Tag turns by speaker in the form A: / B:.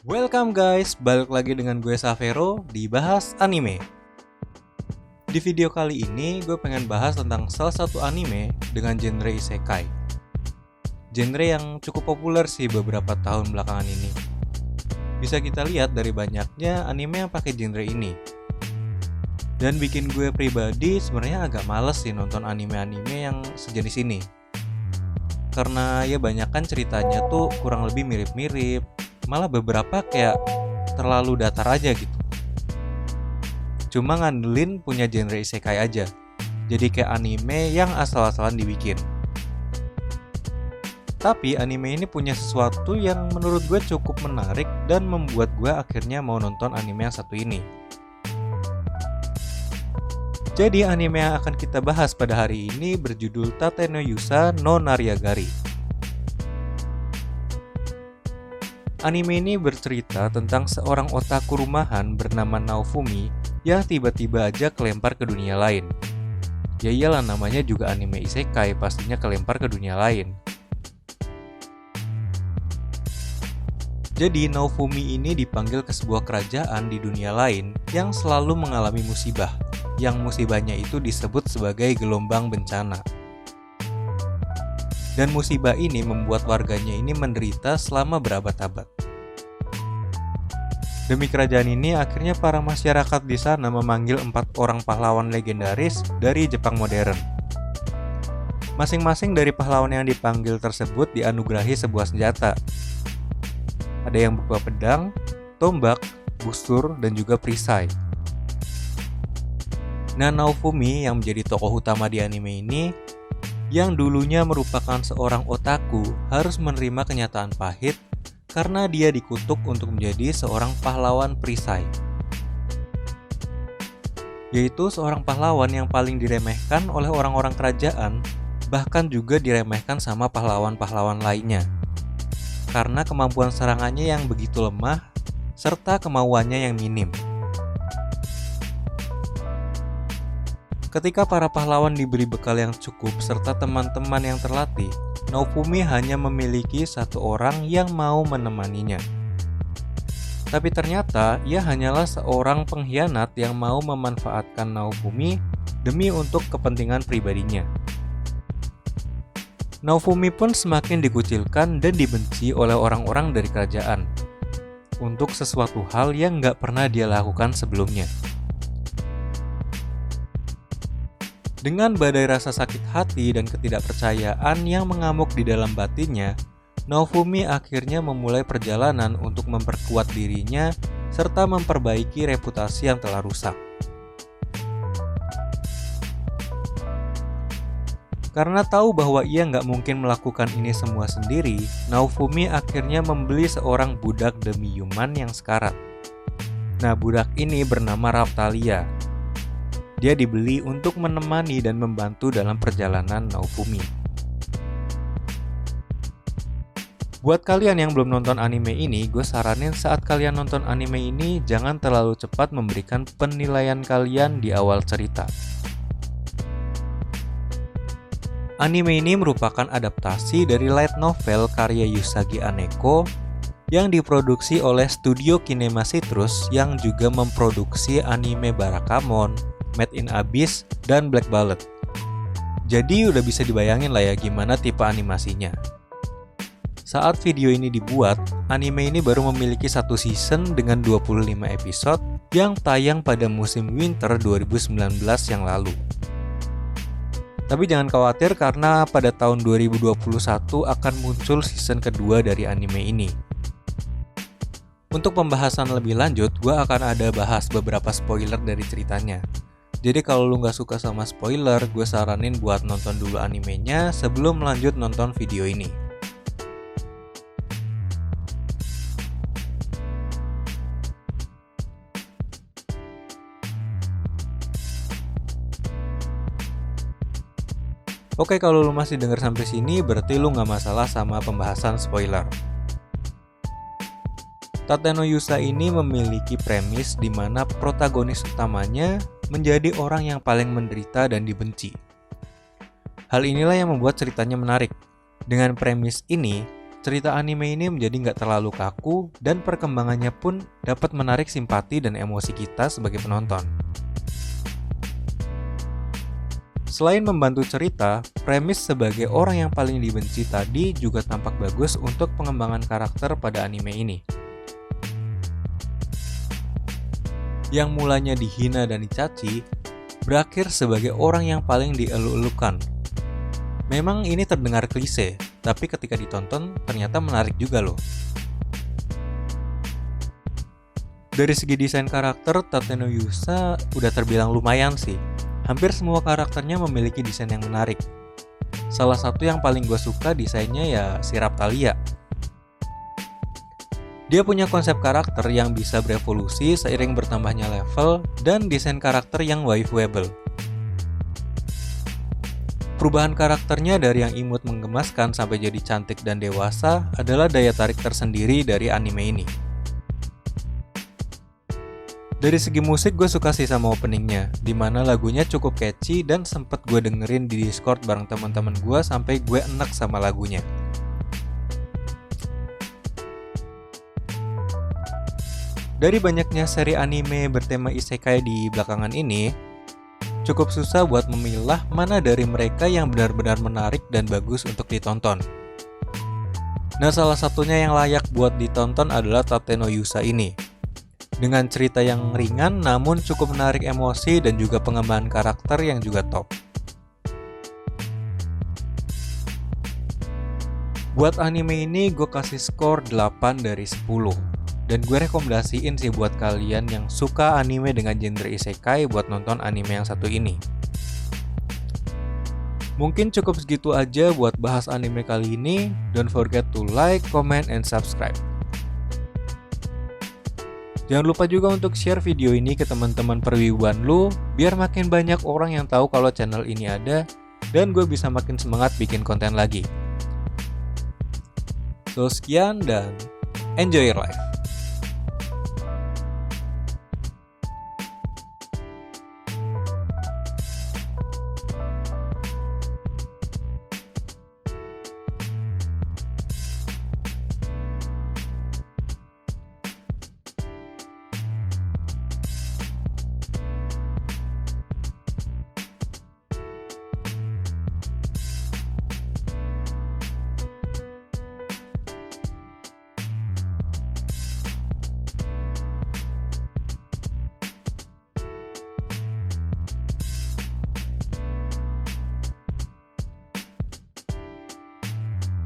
A: Welcome guys, balik lagi dengan gue Savero di Bahas Anime. Di video kali ini gue pengen bahas tentang salah satu anime dengan genre isekai. Genre yang cukup populer sih beberapa tahun belakangan ini. Bisa kita lihat dari banyaknya anime yang pakai genre ini. Dan bikin gue pribadi sebenarnya agak males sih nonton anime-anime yang sejenis ini. Karena ya banyakan ceritanya tuh kurang lebih mirip-mirip. Malah beberapa kayak terlalu datar aja gitu. Cuma ngandelin punya genre isekai aja. Jadi kayak anime yang asal-asalan dibikin. Tapi anime ini punya sesuatu yang menurut gue cukup menarik dan membuat gue akhirnya mau nonton anime yang satu ini. Jadi anime yang akan kita bahas pada hari ini berjudul Tate no Yusa no Nariagari. Anime ini bercerita tentang seorang otaku rumahan bernama Naofumi yang tiba-tiba aja kelempar ke dunia lain. Ya iyalah, namanya juga anime isekai, pastinya kelempar ke dunia lain. Jadi Naofumi ini dipanggil ke sebuah kerajaan di dunia lain yang selalu mengalami musibah, yang musibahnya itu disebut sebagai gelombang bencana. Dan musibah ini membuat warganya ini menderita selama berabad-abad. Demi kerajaan ini, akhirnya para masyarakat di sana memanggil 4 orang pahlawan legendaris dari Jepang modern. Masing-masing dari pahlawan yang dipanggil tersebut dianugerahi sebuah senjata. Ada yang berupa pedang, tombak, busur, dan juga perisai. Nah, Naofumi yang menjadi tokoh utama di anime ini, yang dulunya merupakan seorang otaku, harus menerima kenyataan pahit karena dia dikutuk untuk menjadi seorang pahlawan perisai. Yaitu seorang pahlawan yang paling diremehkan oleh orang-orang kerajaan, bahkan juga diremehkan sama pahlawan-pahlawan lainnya. Karena kemampuan serangannya yang begitu lemah, serta kemauannya yang minim. Ketika para pahlawan diberi bekal yang cukup serta teman-teman yang terlatih, Naofumi hanya memiliki 1 orang yang mau menemaninya. Tapi ternyata ia hanyalah seorang pengkhianat yang mau memanfaatkan Naofumi demi untuk kepentingan pribadinya. Naofumi pun semakin dikucilkan dan dibenci oleh orang-orang dari kerajaan untuk sesuatu hal yang gak pernah dia lakukan sebelumnya. Dengan badai rasa sakit hati dan ketidakpercayaan yang mengamuk di dalam batinnya, Naofumi akhirnya memulai perjalanan untuk memperkuat dirinya serta memperbaiki reputasi yang telah rusak. Karena tahu bahwa ia nggak mungkin melakukan ini semua sendiri, Naofumi akhirnya membeli seorang budak demi Yuman yang sekarat. Nah, budak ini bernama Raphtalia. Dia dibeli untuk menemani dan membantu dalam perjalanan Naofumi. Buat kalian yang belum nonton anime ini, gue saranin saat kalian nonton anime ini jangan terlalu cepat memberikan penilaian kalian di awal cerita. Anime ini merupakan adaptasi dari light novel karya Usagi Aneko yang diproduksi oleh studio Kinema Citrus yang juga memproduksi anime Barakamon, Made in Abyss, dan Black Bullet. Jadi udah bisa dibayangin lah ya gimana tipe animasinya. Saat video ini dibuat, anime ini baru memiliki 1 season dengan 25 episode yang tayang pada musim winter 2019 yang lalu. Tapi jangan khawatir karena pada tahun 2021 akan muncul season kedua dari anime ini. Untuk pembahasan lebih lanjut, gue akan ada bahas beberapa spoiler dari ceritanya. Jadi kalau lu gak suka sama spoiler, gue saranin buat nonton dulu animenya sebelum lanjut nonton video ini. Oke, kalau lu masih denger sampai sini, berarti lu gak masalah sama pembahasan spoiler. Tate no Yusa ini memiliki premis di mana protagonis utamanya menjadi orang yang paling menderita dan dibenci. Hal inilah yang membuat ceritanya menarik. Dengan premis ini, cerita anime ini menjadi nggak terlalu kaku dan perkembangannya pun dapat menarik simpati dan emosi kita sebagai penonton. Selain membantu cerita, premis sebagai orang yang paling dibenci tadi juga tampak bagus untuk pengembangan karakter pada anime ini. Yang mulanya dihina dan dicaci, berakhir sebagai orang yang paling dieluk-elukan. Memang ini terdengar klise, tapi ketika ditonton ternyata menarik juga loh. Dari segi desain karakter, Tateno Yusa udah terbilang lumayan sih. Hampir semua karakternya memiliki desain yang menarik. Salah satu yang paling gue suka desainnya ya si Raphtalia. Dia punya konsep karakter yang bisa berevolusi seiring bertambahnya level dan desain karakter yang waifuable. Perubahan karakternya dari yang imut menggemaskan sampai jadi cantik dan dewasa adalah daya tarik tersendiri dari anime ini. Dari segi musik gue suka sih sama openingnya, dimana lagunya cukup catchy dan sempet gue dengerin di Discord bareng teman-teman gue sampai gue enak sama lagunya. Dari banyaknya seri anime bertema isekai di belakangan ini, cukup susah buat memilah mana dari mereka yang benar-benar menarik dan bagus untuk ditonton. Nah, salah satunya yang layak buat ditonton adalah Tateno Yusa ini. Dengan cerita yang ringan namun cukup menarik emosi dan juga pengembangan karakter yang juga top. Buat anime ini gue kasih skor 8 dari 10. Dan gue rekomendasiin sih buat kalian yang suka anime dengan genre isekai buat nonton anime yang satu ini. Mungkin cukup segitu aja buat bahas anime kali ini. Don't forget to like, comment, and subscribe. Jangan lupa juga untuk share video ini ke teman-teman perwibuan lu, biar makin banyak orang yang tahu kalau channel ini ada, dan gue bisa makin semangat bikin konten lagi. So, sekian dan enjoy your life.